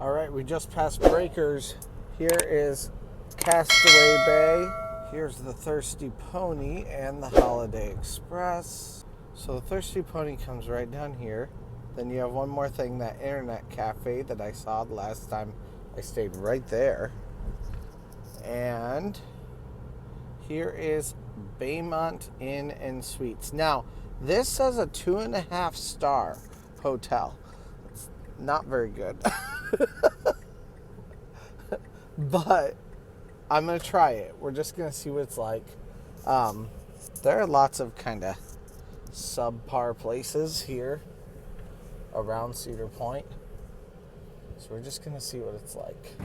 All right, we just passed Breakers. Here is Castaway Bay. Here's the Thirsty Pony and the Holiday Express. So the Thirsty Pony comes right down here. Then you have one more thing, that internet cafe that I saw the last time I stayed right there. And here is Baymont Inn and Suites. Now, this says a 2.5 star hotel. It's not very good. But I'm going to try it. We're just going to see what it's like. There are lots of kind of subpar places here around Cedar Point. So we're just going to see what it's like.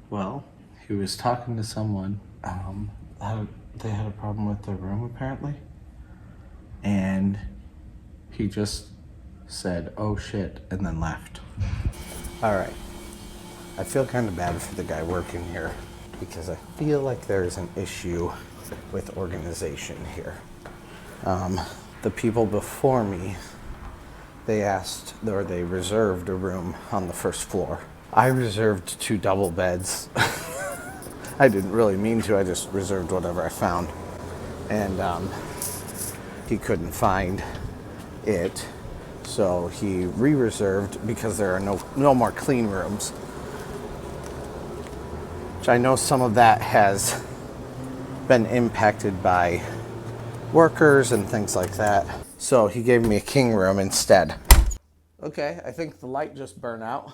Well, he was talking to someone. They had a problem with their room apparently. And he just said, "Oh shit," and then left. All right. I feel kind of bad for the guy working here because I feel like there's an issue with organization here. The people before me, they reserved a room on the first floor. I reserved 2 double beds. I didn't really mean to, I just reserved whatever I found. And he couldn't find it, so he re-reserved because there are no more clean rooms. I know some of that has been impacted by workers and things like that. So he gave me a king room instead. Okay, I think the light just burned out.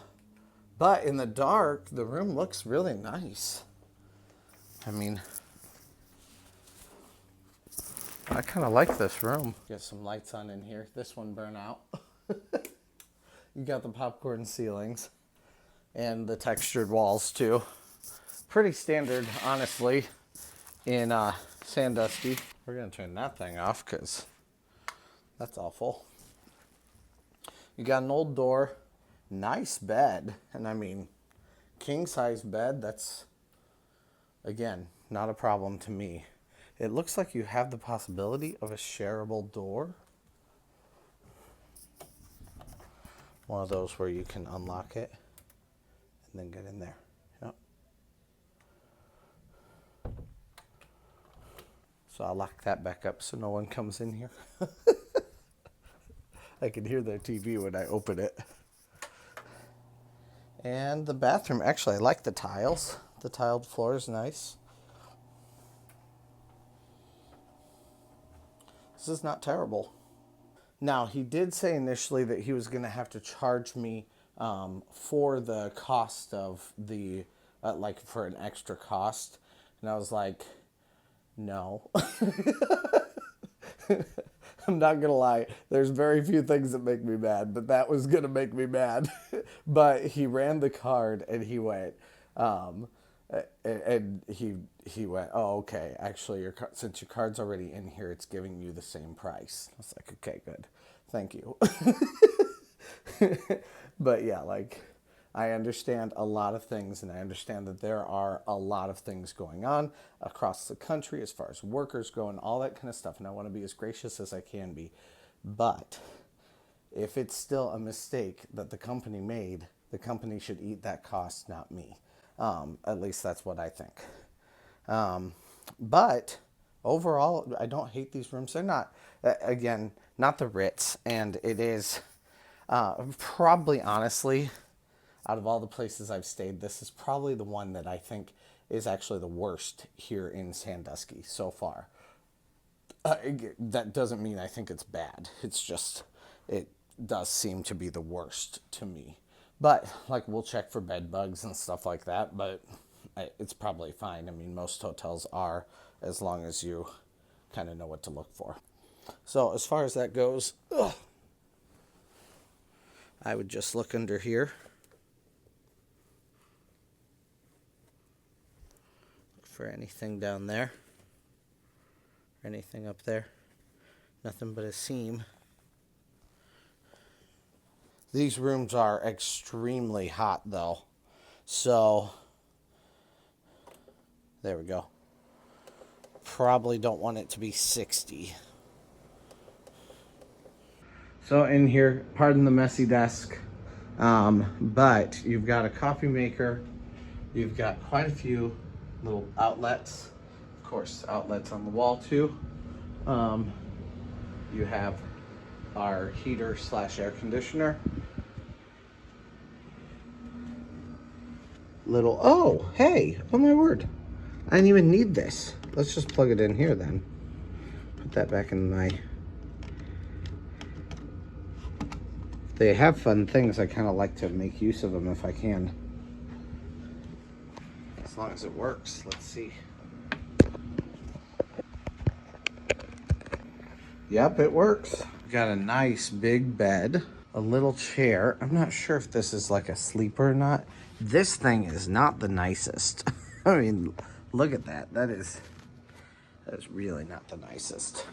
But in the dark, the room looks really nice. I mean, I kind of like this room. Get some lights on in here. This one burned out. You got the popcorn ceilings and the textured walls too. Pretty standard, honestly, in Sandusky. We're going to turn that thing off because that's awful. You got an old door, nice bed, and I mean, king-size bed, that's, again, not a problem to me. It looks like you have the possibility of a shareable door. One of those where you can unlock it and then get in there. Yep. So I'll lock that back up so no one comes in here. I can hear their TV when I open it. And the bathroom, actually I like the tiles. The tiled floor is nice. This is not terrible. Now, he did say initially that he was going to have to charge me for the cost of the, like for an extra cost. And I was like, no. I'm not going to lie. There's very few things that make me mad, but that was going to make me mad. But he ran the card and he went, and he went, "Oh, okay. Actually, since your card's already in here, it's giving you the same price." I was like, "Okay, good. Thank you." But yeah, like, I understand a lot of things, and I understand that there are a lot of things going on across the country as far as workers go and all that kind of stuff, and I want to be as gracious as I can be. But if it's still a mistake that the company made, the company should eat that cost, not me. At least that's what I think. But overall, I don't hate these rooms. They're not, again, not the Ritz, and it is probably, honestly, out of all the places I've stayed, this is probably the one that I think is actually the worst here in Sandusky so far. That doesn't mean I think it's bad. It's just, it does seem to be the worst to me. But, like, we'll check for bed bugs and stuff like that, but it's probably fine. I mean, most hotels are, as long as you kind of know what to look for. So, as far as that goes, I would just look under here. Look for anything down there. Anything up there. Nothing but a seam. These rooms are extremely hot, though. So, there we go. Probably don't want it to be 60. So in here, pardon the messy desk. But you've got a coffee maker. You've got quite a few little outlets. Of course, outlets on the wall too. You have our heater slash air conditioner. Oh, hey, oh my word. I didn't even need this. Let's just plug it in here then. Put that back in my... They have fun things. I kind of like to make use of them if I can. As long as it works. Let's see. Yep, it works. Got a nice big bed, a little chair. I'm not sure if this is like a sleeper or not. This thing is not the nicest. I mean, look at that. That is really not the nicest.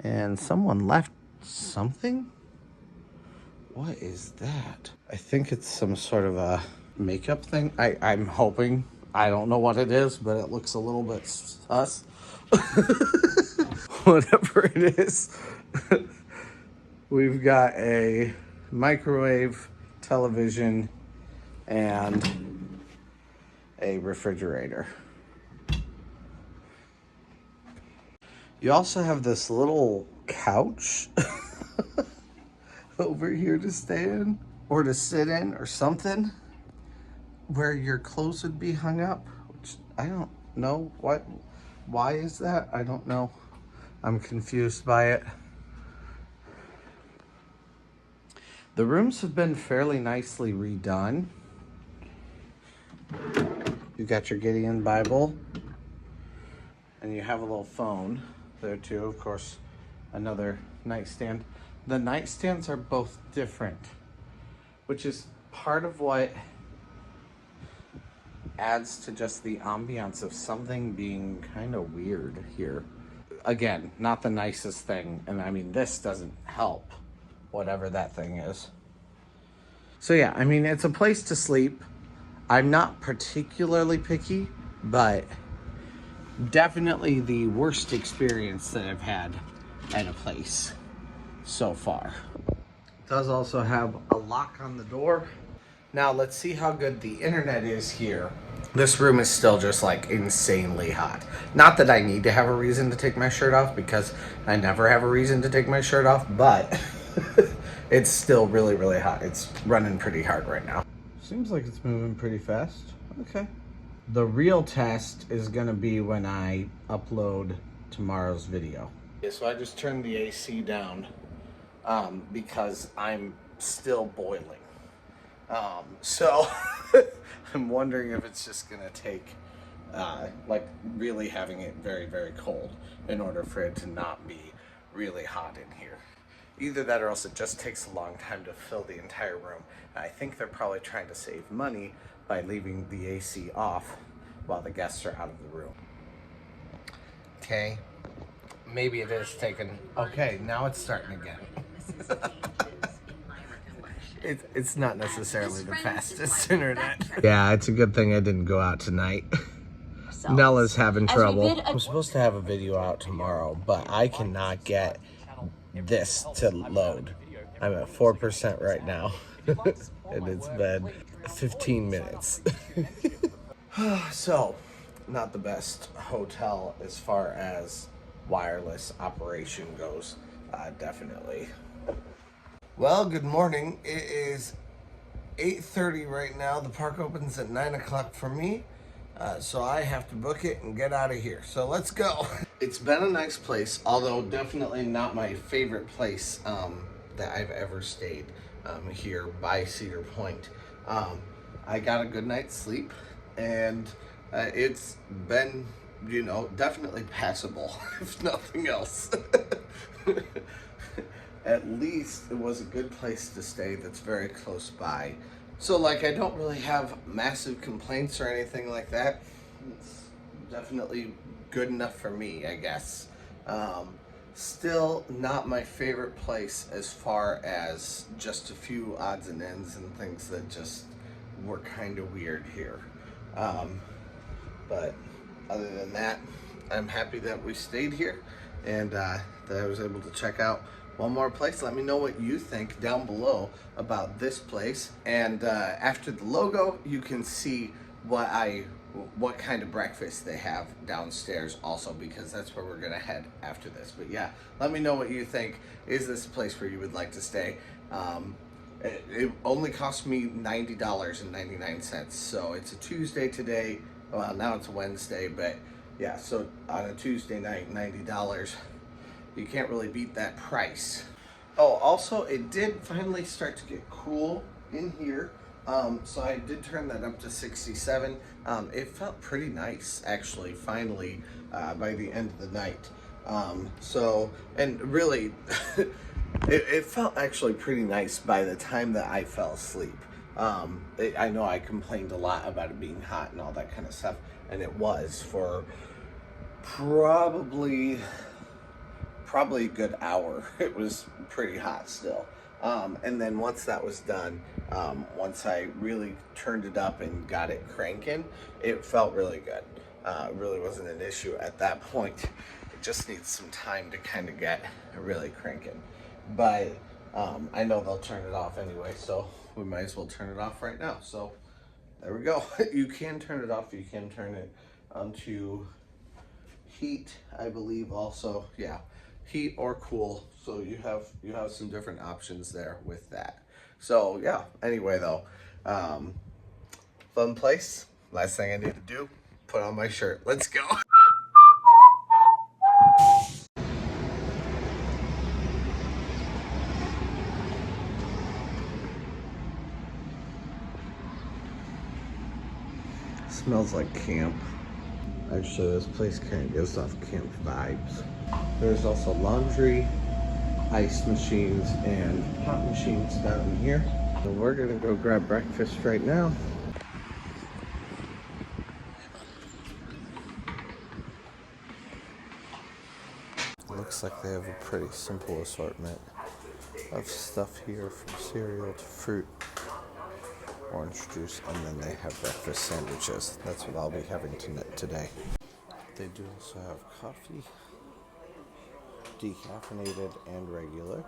And someone left something? What is that? I think it's some sort of a makeup thing. I'm hoping. I don't know what it is, but it looks a little bit sus. Whatever it is. We've got a microwave, television, and a refrigerator. You also have this little couch over here to stay in or to sit in or something where your clothes would be hung up, which I don't know why is that? I don't know. I'm confused by it. The rooms have been fairly nicely redone. You got your Gideon Bible and you have a little phone there too, of course, another nightstand. The nightstands are both different, which is part of what adds to just the ambiance of something being kind of weird here. Again, not the nicest thing, and I mean, this doesn't help, whatever that thing is. So yeah, I mean, it's a place to sleep. I'm not particularly picky, but definitely the worst experience that I've had at a place so far. It does also have a lock on the door. Now let's see how good the internet is here. This room is still just like insanely hot. Not that I need to have a reason to take my shirt off, because I never have a reason to take my shirt off, but it's still really, really hot. It's running pretty hard right now. Seems like it's moving pretty fast. Okay. The real test is gonna be when I upload tomorrow's video. Yeah, so I just turned the AC down because I'm still boiling. So I'm wondering if it's just gonna take like really having it very, very cold in order for it to not be really hot in here. Either that or else it just takes a long time to fill the entire room. I think they're probably trying to save money by leaving the AC off while the guests are out of the room. Okay, maybe it is taking, okay, now it's starting again. It's not necessarily the fastest internet. Yeah, it's a good thing I didn't go out tonight. Nella's having trouble. I'm supposed to have a video out tomorrow, but I cannot get this to load. I'm at 4% right now. And it's been 15 minutes. So, not the best hotel as far as wireless operation goes, definitely. Well, good morning. It is 8:30 right now. The park opens at 9 o'clock for me. So I have to book it and get out of here. So let's go. It's been a nice place, although definitely not my favorite place that I've ever stayed here by Cedar Point. I got a good night's sleep, and it's been, you know, definitely passable, if nothing else. At least it was a good place to stay that's very close by. So like, I don't really have massive complaints or anything like that. It's definitely good enough for me, I guess. Still not my favorite place as far as just a few odds and ends and things that just were kind of weird here. But other than that, I'm happy that we stayed here. and that I was able to check out one more place. Let me know what you think down below about this place. And after the logo, you can see what kind of breakfast they have downstairs also, because that's where we're gonna head after this. But yeah, let me know what you think. Is this a place where you would like to stay? It only cost me $90.99, so it's a Tuesday today. Well, now it's a Wednesday, but yeah, so on a Tuesday night, $90. You can't really beat that price. Oh, also, it did finally start to get cool in here. So I did turn that up to 67. It felt pretty nice, actually, finally, by the end of the night. And really, it felt actually pretty nice by the time that I fell asleep. I know I complained a lot about it being hot and all that kind of stuff, and it was for probably a good hour. It was pretty hot still. And then once that was done, once I really turned it up and got it cranking, it felt really good. It really wasn't an issue at that point. It just needs some time to kind of get really cranking. But I know they'll turn it off anyway, so we might as well turn it off right now. So there we go. You can turn it off. You can turn it onto heat, I believe also. Yeah, heat or cool. So you have some different options there with that. So yeah, anyway though, fun place. Last thing I need to do, put on my shirt. Let's go. Smells like camp. Actually, this place kind of gives off camp vibes. There's also laundry, ice machines, and hot machines down in here. So we're gonna go grab breakfast right now. Looks like they have a pretty simple assortment of stuff here, from cereal to fruit, orange juice, and then they have breakfast sandwiches. That's what I'll be having today. They do also have coffee, decaffeinated and regular,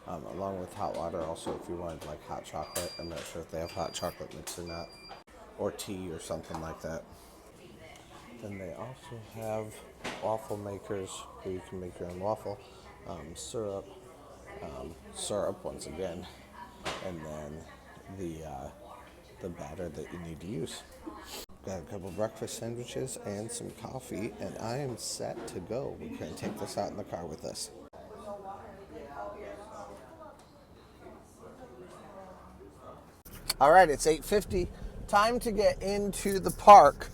along with hot water. Also, if you wanted like hot chocolate, I'm not sure if they have hot chocolate mix or not, or tea or something like that. Then they also have waffle makers where you can make your own waffle, syrup once again, and then the batter that you need to use. Got a couple breakfast sandwiches and some coffee, and I am set to go. We're going to take this out in the car with us. All right, it's 8:50. Time to get into the park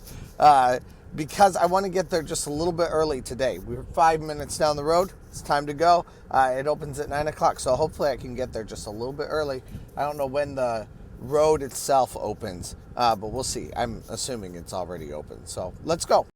because I want to get there just a little bit early today. We're 5 minutes down the road. It's time to go. It opens at 9 o'clock, so hopefully I can get there just a little bit early. I don't know when the road itself opens, but we'll see. I'm assuming it's already open, so let's go.